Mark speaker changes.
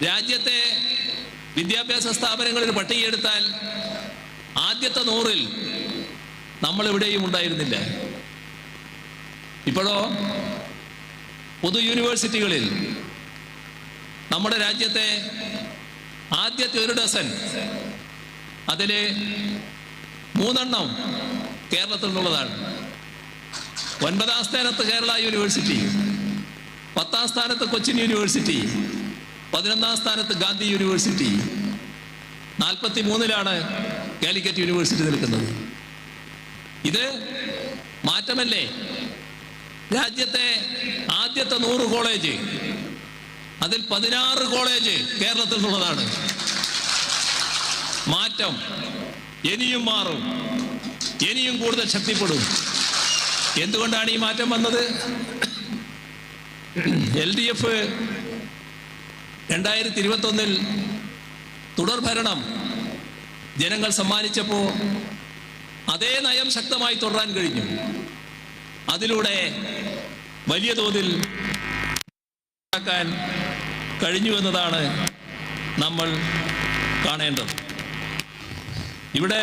Speaker 1: രാജ്യത്തെ വിദ്യാഭ്യാസ സ്ഥാപനങ്ങളിൽ പട്ടികയെടുത്താൽ ആദ്യത്തെ 100-ൽ നമ്മൾ എവിടെയും ഉണ്ടായിരുന്നില്ല. ഇപ്പോഴോ പൊതു യൂണിവേഴ്സിറ്റികളിൽ നമ്മുടെ രാജ്യത്തെ ആദ്യത്തെ 1 ഡസൻ അതിൽ 3 കേരളത്തിൽ നിന്നുള്ളതാണ്. 9ാം സ്ഥാനത്ത് കേരള യൂണിവേഴ്സിറ്റി, 10ാം സ്ഥാനത്ത് കൊച്ചിൻ യൂണിവേഴ്സിറ്റി, 11ാം സ്ഥാനത്ത് ഗാന്ധി യൂണിവേഴ്സിറ്റി, 43-ലാണ് കാലിക്കറ്റ് യൂണിവേഴ്സിറ്റി നിൽക്കുന്നത്. ഇത് മാറ്റമല്ലേ? രാജ്യത്തെ ആദ്യത്തെ 100 കോളേജ് അതിൽ 16 കോളേജ് കേരളത്തിൽ നിന്നുള്ളതാണ്. മാറ്റം ഇനിയും മാറും, ഇനിയും കൂടുതൽ ശക്തിപ്പെടും. എന്തുകൊണ്ടാണ് ഈ മാറ്റം വന്നത്? LDF 2021-ൽ തുടർഭരണം ജനങ്ങൾ സമ്മാനിച്ചപ്പോൾ അതേ നയം ശക്തമായി തുടരാൻ കഴിഞ്ഞു. അതിലൂടെ വലിയ തോതിൽ കഴിഞ്ഞു എന്നതാണ് നമ്മൾ കാണേണ്ടത്. ഇവിടെ